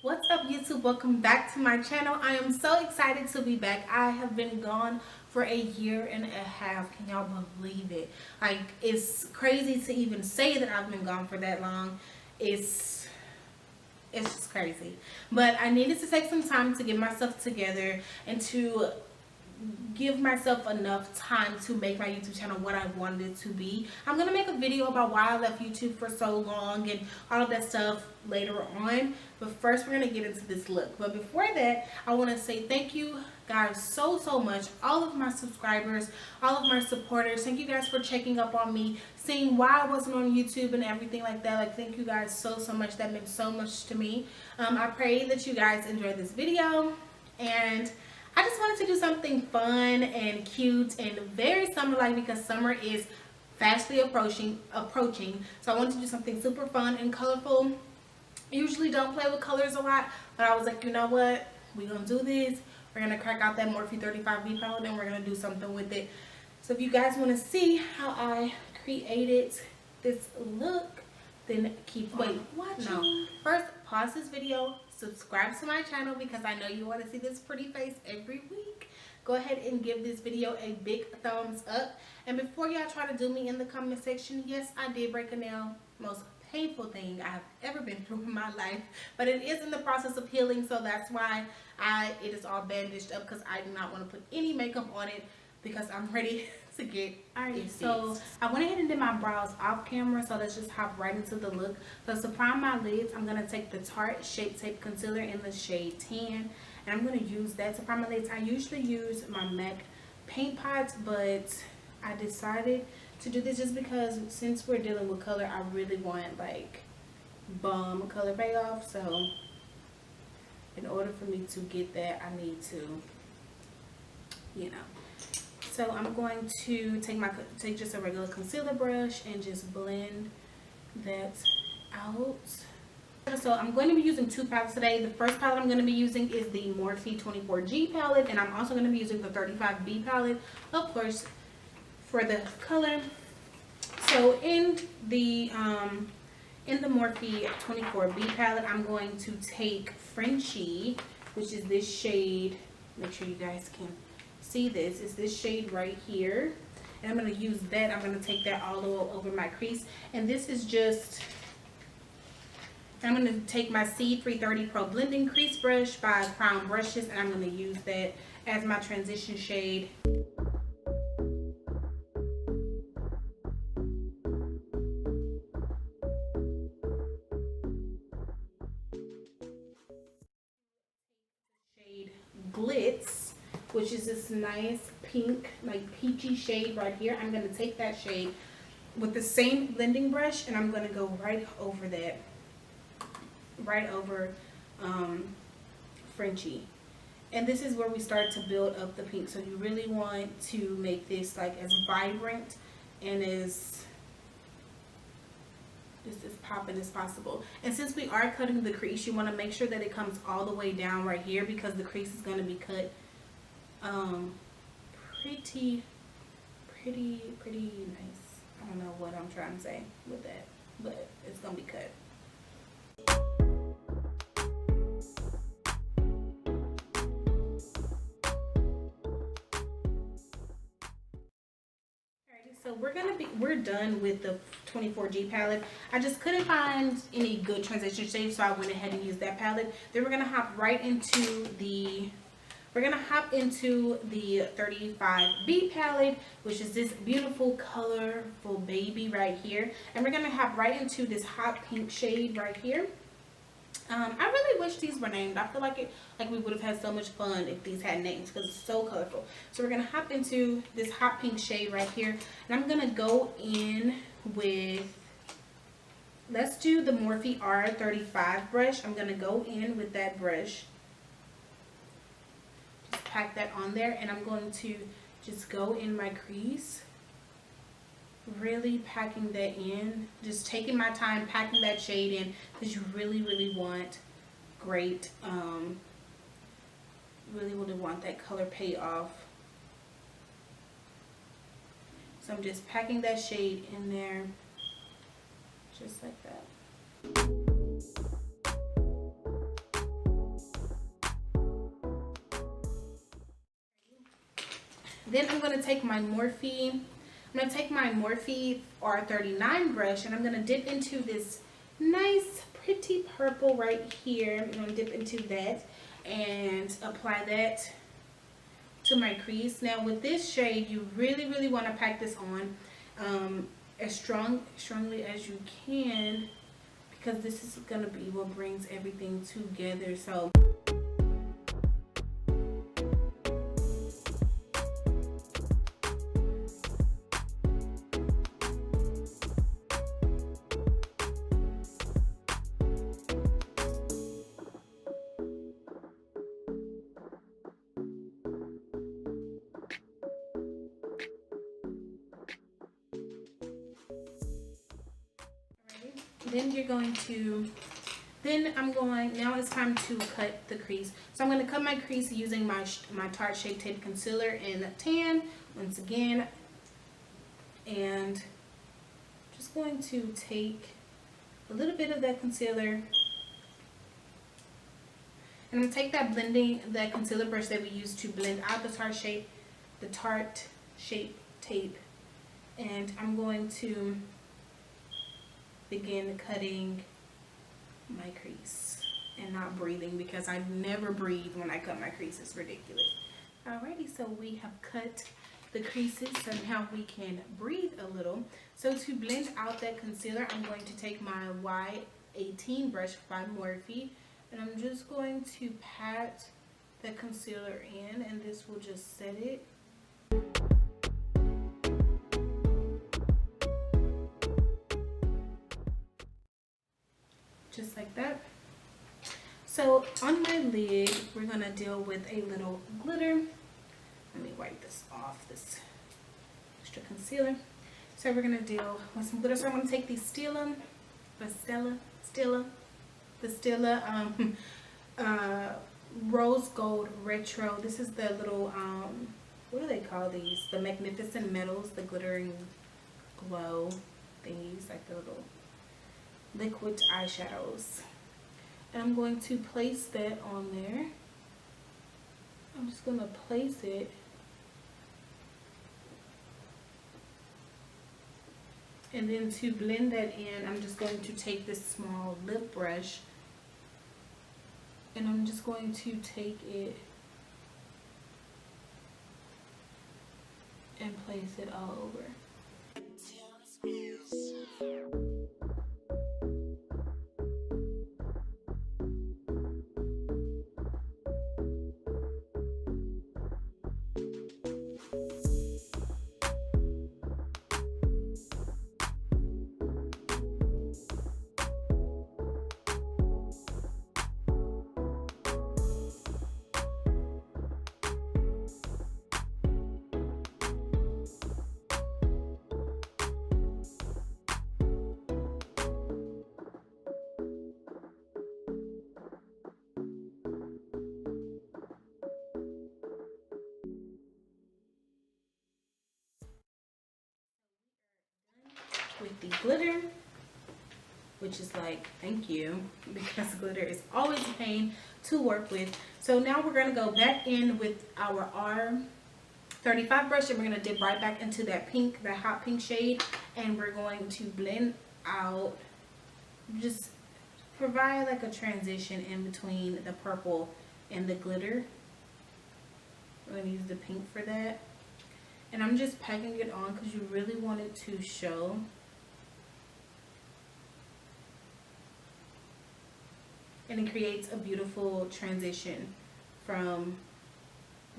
What's up, YouTube? Welcome back to my channel. I am so excited to be back. I have been gone for a year and a half. Can y'all believe it? Like, it's crazy to even say that I've been gone for that long. It's just crazy. But I needed to take some time to get myself together and to give myself enough time to make my YouTube channel what I wanted it to be. I'm gonna make a video about why I left YouTube for so long and all of that stuff later on, but first we're gonna get into this look. But before that, I want to say thank you guys so much, all of my subscribers, all of my supporters. Thank you guys for checking up on me, seeing why I wasn't on YouTube and everything like that. Like, thank you guys so much. That meant so much to me. I pray that you guys enjoyed this video, and I just wanted to do something fun and cute and very summer-like because summer is fastly approaching. So I wanted to do something super fun and colorful. I usually don't play with colors a lot, but I was like, you know what? We're going to do this. We're going to crack out that Morphe 35B palette and we're going to do something with it. So if you guys want to see how I created this look, then keep watching. No. First, pause this video, subscribe to my channel because I know you want to see this pretty face every week. Go ahead and give this video a big thumbs up. And before y'all try to do me in the comment section, yes, I did break a nail. Most painful thing I've ever been through in my life, but it is in the process of healing, so that's why it is all bandaged up, because I do not want to put any makeup on it because I'm ready to get alright. So I went ahead and did my brows off camera, so let's just hop right into the look. So to prime my lids, I'm going to take the Tarte Shape Tape Concealer in the shade Tan, and I'm going to use that to prime my lids. I usually use my MAC paint pots, but I decided to do this just because since we're dealing with color, I really want like bomb color payoff. So in order for me to get that, I need to, you know. So I'm going to take just a regular concealer brush and just blend that out. So I'm going to be using two palettes today. The first palette I'm going to be using is the Morphe 24G palette, and I'm also going to be using the 35B palette, of course, for the color. So in the Morphe 24B palette, I'm going to take Frenchie, which is this shade. Make sure you guys can see this. It's this shade right here, and I'm going to use that. I'm going to take that all the way over my crease, and this is just, I'm going to take my C330 Pro Blending Crease Brush by Crown Brushes, and I'm going to use that as my transition shade. Shade Glitz, which is this nice pink, like peachy shade right here. I'm going to take that shade with the same blending brush, and I'm going to go right over that, right over Frenchie. And this is where we start to build up the pink. So you really want to make this like as vibrant and as popping as possible. And since we are cutting the crease, you want to make sure that it comes all the way down right here, because the crease is going to be cut pretty nice. I don't know what I'm trying to say with that, but it's gonna be cut. So we're done with the 24G palette. I just couldn't find any good transition shades, so I went ahead and used that palette. Then we're gonna hop right into the 35B palette, which is this beautiful colorful baby right here, and we're gonna hop right into this hot pink shade right here. I really wish these were named. I feel like we would have had so much fun if these had names because it's so colorful. So we're gonna hop into this hot pink shade right here, and I'm gonna go in with, let's do the Morphe R35 brush. I'm gonna go in with that brush, just pack that on there, and I'm going to just go in my crease, really packing that in, just taking my time packing that shade in, because you really want great really want that color payoff. So I'm just packing that shade in there just like that. Then I'm going to take my Morphe R39 brush, and I'm going to dip into this nice pretty purple right here. I'm going to dip into that and apply that to my crease. Now with this shade, you really want to pack this on as strongly as you can, because this is going to be what brings everything together. So now it's time to cut the crease. So I'm going to cut my crease using my Tarte Shape Tape Concealer in Tan once again, and just going to take a little bit of that concealer, and I'm going to take that concealer brush that we used to blend out the Tarte Shape Tape, and I'm going to begin cutting my crease and not breathing, because I never breathe when I cut my crease. It's ridiculous. Alrighty, so we have cut the creases, so now we can breathe a little. So to blend out that concealer, I'm going to take my Y18 brush by Morphe, and I'm just going to pat the concealer in, and this will just set it. Just like that. So on my lid, we're gonna deal with a little glitter. Let me wipe this off, this extra concealer. So we're gonna deal with some glitter. So I'm gonna take the Stila Rose Gold Retro. This is the little what do they call these? The Magnificent Metals, the glittering glow thingies, like the little liquid eyeshadows. And I'm going to place that on there. I'm just going to place it and then to blend that in, I'm just going to take this small lip brush, and I'm just going to take it and place it all over. With the glitter, which is like, thank you, because glitter is always a pain to work with. So now we're going to go back in with our R35 brush, and we're going to dip right back into that pink, that hot pink shade, and we're going to blend out, just provide like a transition in between the purple and the glitter. We're going to use the pink for that, and I'm just packing it on because you really want it to show. and it creates a beautiful transition from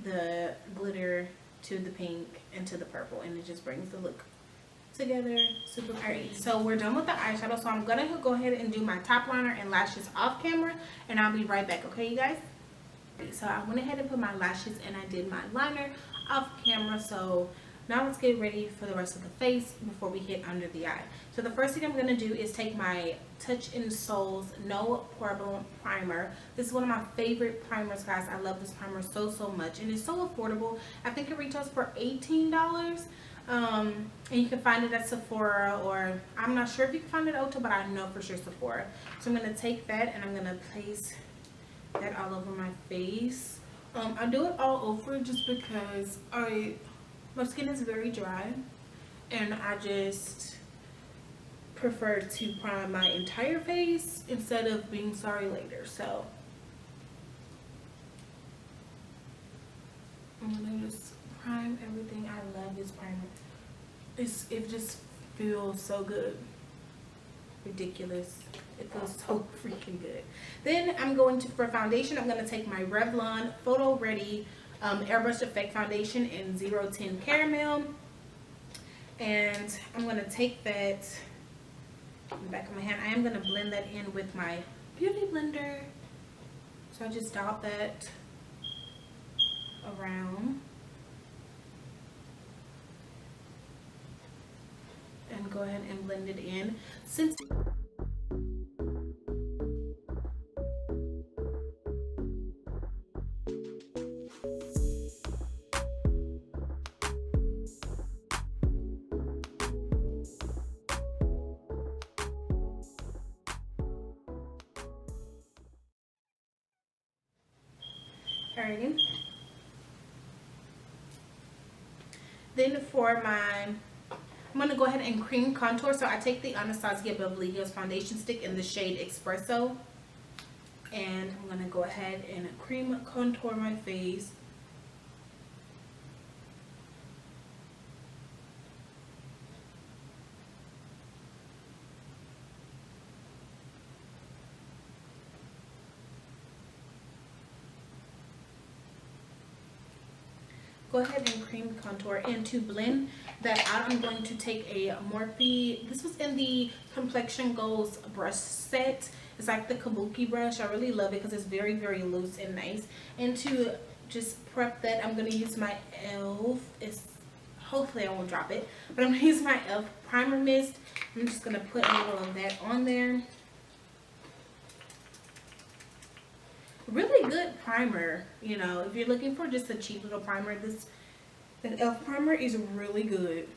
the glitter to the pink and to the purple, and it just brings the look together super pretty. Alright, so we're done with the eyeshadow, so I'm gonna go ahead and do my top liner and lashes off camera, and I'll be right back. Okay, you guys? So I went ahead and put my lashes and I did my liner off camera. So now let's get ready for the rest of the face before we hit under the eye. So the first thing I'm going to do is take my Touch in Soul's No Problem Primer. This is one of my favorite primers, guys. I love this primer so much, and it's so affordable. I think it retails for $18. And you can find it at Sephora, or I'm not sure if you can find it at Ulta, but I know for sure Sephora. So I'm going to take that and I'm going to place that all over my face. I do it all over just because my skin is very dry, and I just prefer to prime my entire face instead of being sorry later. So I'm gonna just prime everything. I love this primer. It just feels so good. Ridiculous. It feels so freaking good. Then I'm going to, for foundation, I'm going to take my Revlon Photo Ready Airbrush Effect Foundation in 010 Caramel. And I'm going to take that in the back of my hand. I am going to blend that in with my Beauty Blender. So I just dot that around. And go ahead and blend it in. Since Alrighty. Then for I'm going to go ahead and cream contour. So I take the Anastasia Beverly Hills foundation stick in the shade Espresso. And I'm going to go ahead and cream contour my face. Go ahead and cream contour, and to blend that out I'm going to take a Morphe. This was in the Complexion Goals brush set. It's like the kabuki brush. I really love it because it's very loose and nice. And to just prep that, I'm going to use my e.l.f. Hopefully I won't drop it, but I'm going to use my e.l.f. primer mist. I'm just going to put a little of that on there. Really good primer, you know, if you're looking for just a cheap little primer, this e.l.f. primer is really good.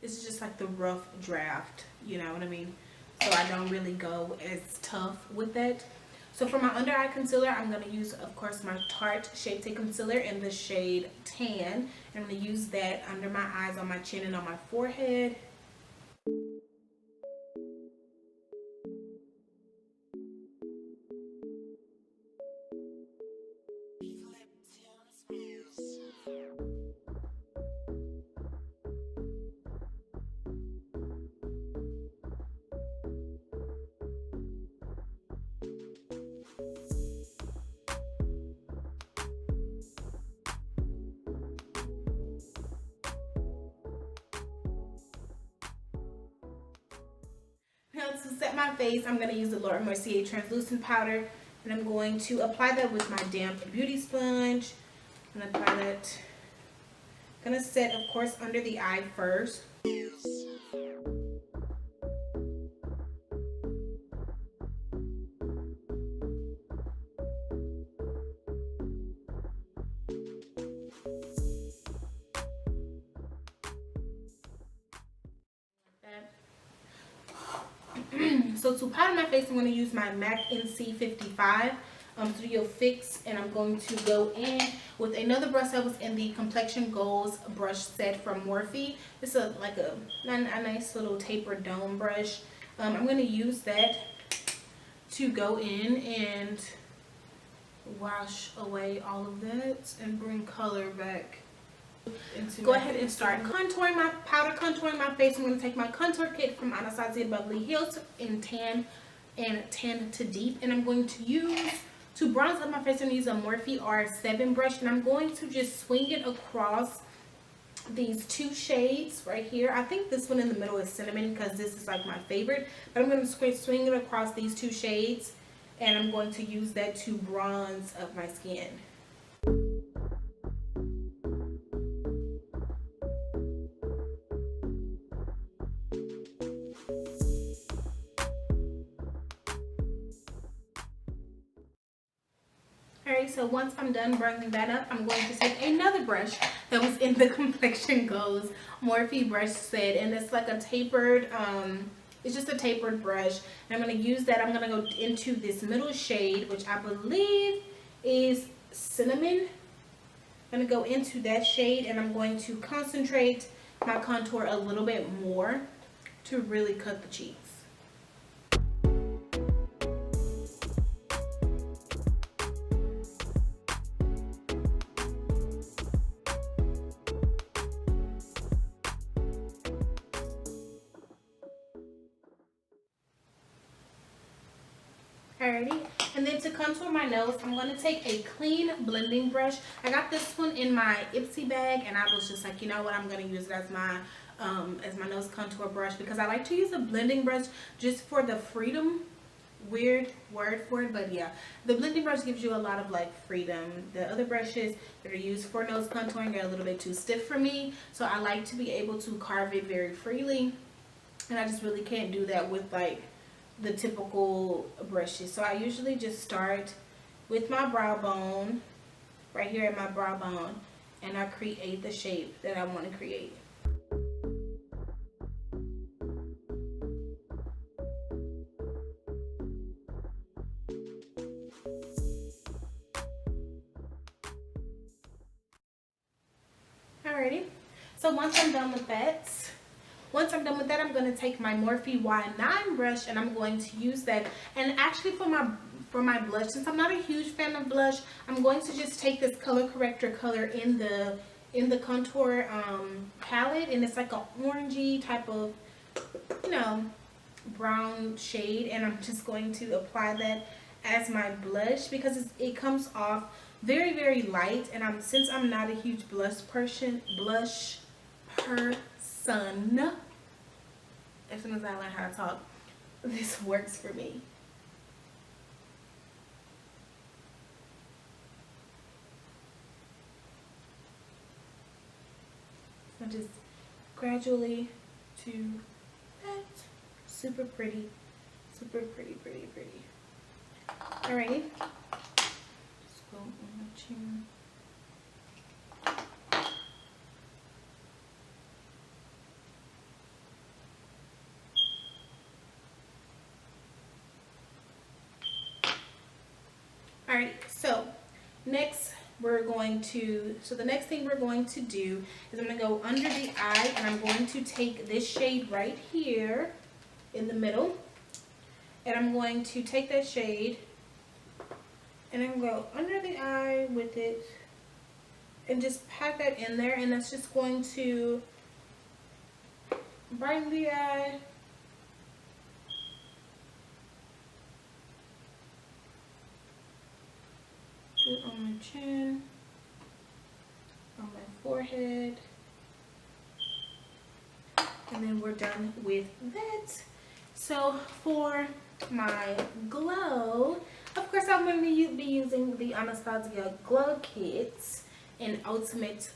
This is just like the rough draft, you know what I mean? So I don't really go as tough with that. So for my under eye concealer, I'm going to use, of course, my Tarte Shape Tape Concealer in the shade Tan. I'm going to use that under my eyes, on my chin, and on my forehead. Now to set my face, I'm going to use the Laura Mercier translucent powder, and I'm going to apply that with my damp beauty sponge. I'm going to apply that. I'm going to set, of course, under the eye first. So to powder my face, I'm going to use my MAC NC55 Studio Fix, and I'm going to go in with another brush that was in the Complexion Goals brush set from Morphe. It's a nice little tapered dome brush. I'm going to use that to go in and wash away all of that and bring color back. Go ahead and start contouring my face. I'm going to take my contour kit from Anastasia Beverly Hills in tan to deep, and I'm going to use to bronze up my face. I'm going to use a Morphe R7 brush, and I'm going to just swing it across these two shades right here. I think this one in the middle is cinnamon because this is like my favorite, but I'm going to swing it across these two shades, and I'm going to use that to bronze up my skin. Alright, so once I'm done bronzing that up, I'm going to take another brush that was in the Complexion Goals Morphe brush set, and it's like a tapered, it's just a tapered brush. And I'm going to use that. I'm going to go into this middle shade, which I believe is cinnamon. I'm going to go into that shade, and I'm going to concentrate my contour a little bit more to really cut the cheeks. Alrighty, and then to contour my nose, I'm going to take a clean blending brush. I got this one in my Ipsy bag, and I was just like, you know what, I'm going to use it as my nose contour brush because I like to use a blending brush just for the freedom. Weird word for it, but yeah, the blending brush gives you a lot of like freedom. The other brushes that are used for nose contouring are a little bit too stiff for me, so I like to be able to carve it very freely, and I just really can't do that with like the typical brushes. So I usually just start with my brow bone, right here at my brow bone, and I create the shape that I want to create. Alrighty, so once I'm done with that, I'm going to take my Morphe Y9 brush, and I'm going to use that. And actually for my blush, since I'm not a huge fan of blush, I'm going to just take this color corrector color in the contour palette, and it's like an orangey type of, you know, brown shade, and I'm just going to apply that as my blush because it comes off very, very light, and since I'm not a huge blush person, as soon as I learn how to talk, this works for me. So just gradually to that. Super pretty, pretty. Alrighty. Just go on my chin. Alright, so the next thing we're going to do is I'm going to go under the eye, and I'm going to take this shade right here in the middle, and I'm going to take that shade and I'm going to go under the eye with it and just pat that in there, and that's just going to brighten the eye. Do it on my chin, on my forehead, and then we're done with that. So for my glow, of course I'm going to be using the Anastasia Glow Kits in Ultimate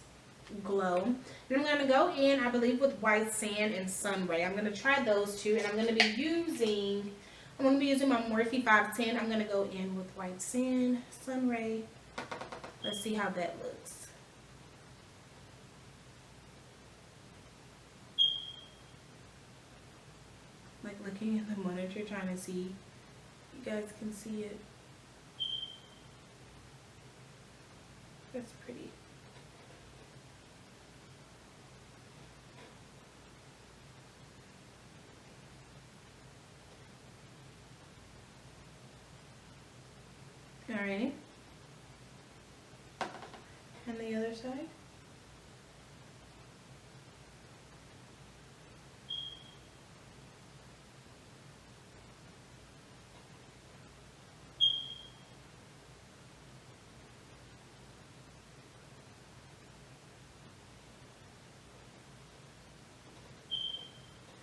Glow. And I'm going to go in, I believe, with White Sand and Sun Ray. I'm going to try those two, and I'm going to be using my Morphe 510. I'm going to go in with White Sand, Sun Ray. Let's see how that looks. My like looking at the monitor trying to see. You guys can see it. That's pretty. Alrighty. And the other side.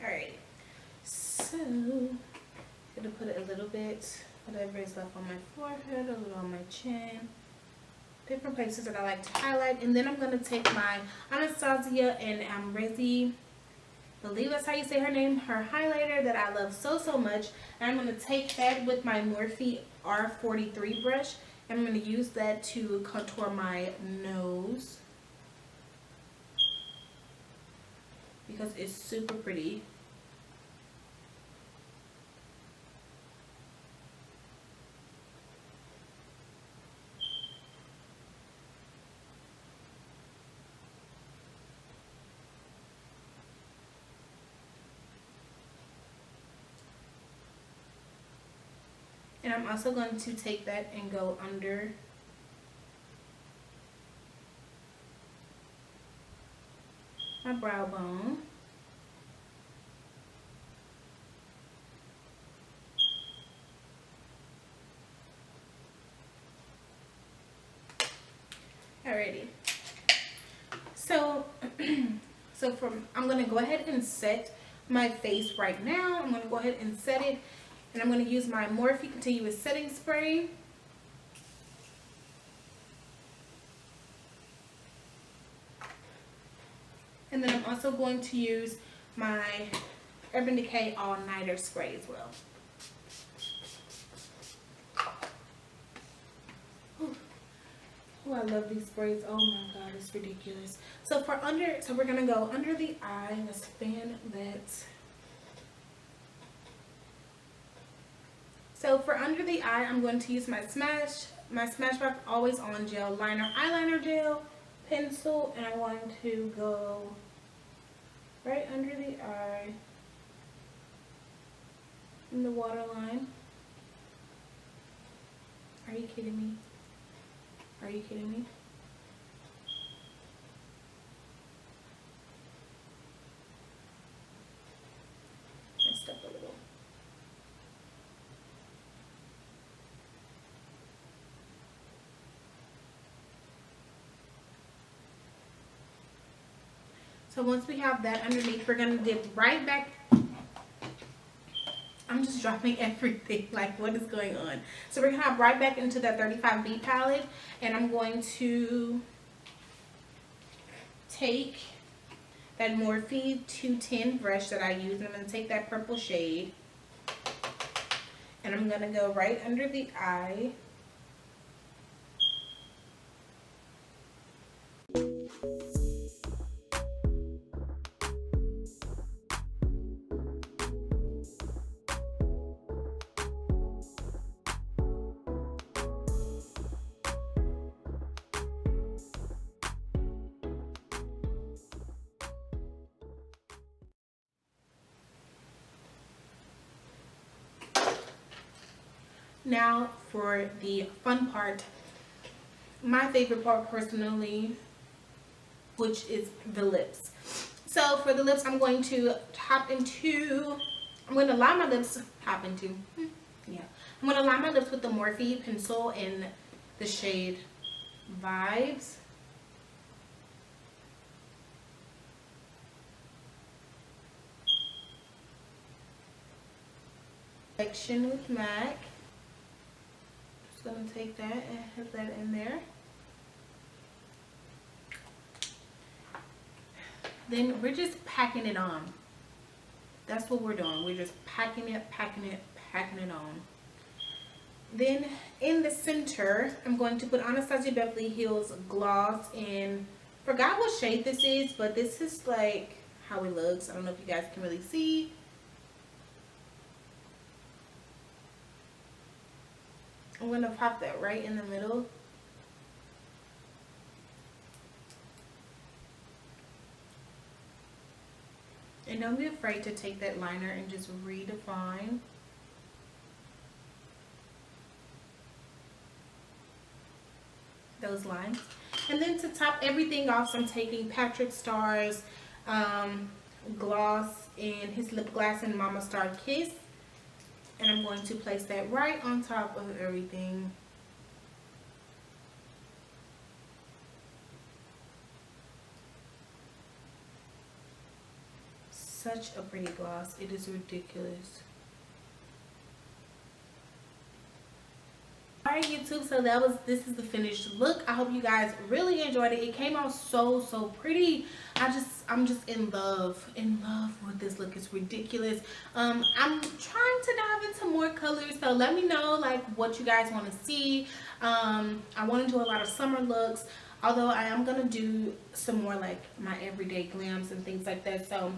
Alright, so I'm gonna put a little bit, whatever is left on my forehead, a little on my chin, different places that I like to highlight, and then I'm gonna take my Anastasia and Amrezy, I believe that's how you say her name, her highlighter that I love so much, and I'm gonna take that with my Morphe R43 brush, and I'm gonna use that to contour my nose because it's super pretty. And I'm also going to take that and go under my brow bone. Alrighty. So, I'm going to go ahead and set my face right now. I'm going to go ahead and set it. And I'm going to use my Morphe Continuous Setting Spray. And then I'm also going to use my Urban Decay All Nighter Spray as well. Oh, I love these sprays. Oh my god, it's ridiculous. So we're going to go under the eye. Let's fan that. So for under the eye, I'm going to use my Smashbox Always On Gel Liner Eyeliner Gel pencil, and I'm going to go right under the eye in the waterline. Are you kidding me? Are you kidding me? Messed up a little. So once we have that underneath, we're going to dip right back. I'm just dropping everything. Like, what is going on? So we're going to hop right back into that 35B palette. And I'm going to take that Morphe 210 brush that I use. And I'm going to take that purple shade. And I'm going to go right under the eye. Now for the fun part, my favorite part personally, which is the lips. So for the lips, I'm going to I'm going to line my lips with the Morphe pencil in the shade Vibes. Section with MAC. Just gonna take that and have that in there. Then we're just packing it on. That's what we're doing. We're just packing it on. Then in the center, I'm going to put Anastasia Beverly Hills Gloss in, forgot what shade this is, but this is like how it looks. I don't know if you guys can really see. I'm going to pop that right in the middle. And don't be afraid to take that liner and just redefine. Those lines. And then to top everything off, I'm taking Patrick Starr's gloss and his lip gloss in Mama Star Kiss. And I'm going to place that right on top of everything. Such a pretty gloss. It is ridiculous. Alright YouTube, so this is the finished look. I hope you guys really enjoyed it. It came out so pretty. I'm just in love with this look. It's ridiculous. I'm trying to dive into more colors, so let me know like what you guys want to see. I want to do a lot of summer looks, although I am gonna do some more like my everyday glams and things like that. So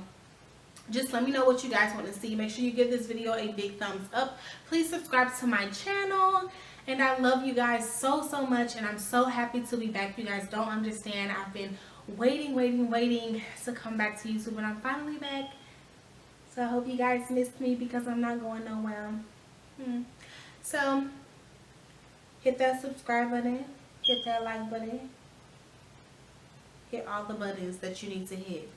just let me know what you guys want to see. Make sure you give this video a big thumbs up. Please subscribe to my channel. And I love you guys so much, and I'm so happy to be back. You guys don't understand. I've been waiting to come back to YouTube, and I'm finally back. So I hope you guys missed me because I'm not going nowhere. So hit that subscribe button, hit that like button, hit all the buttons that you need to hit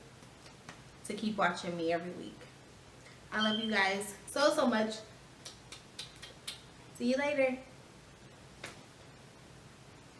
to keep watching me every week. I love you guys so much. See you later.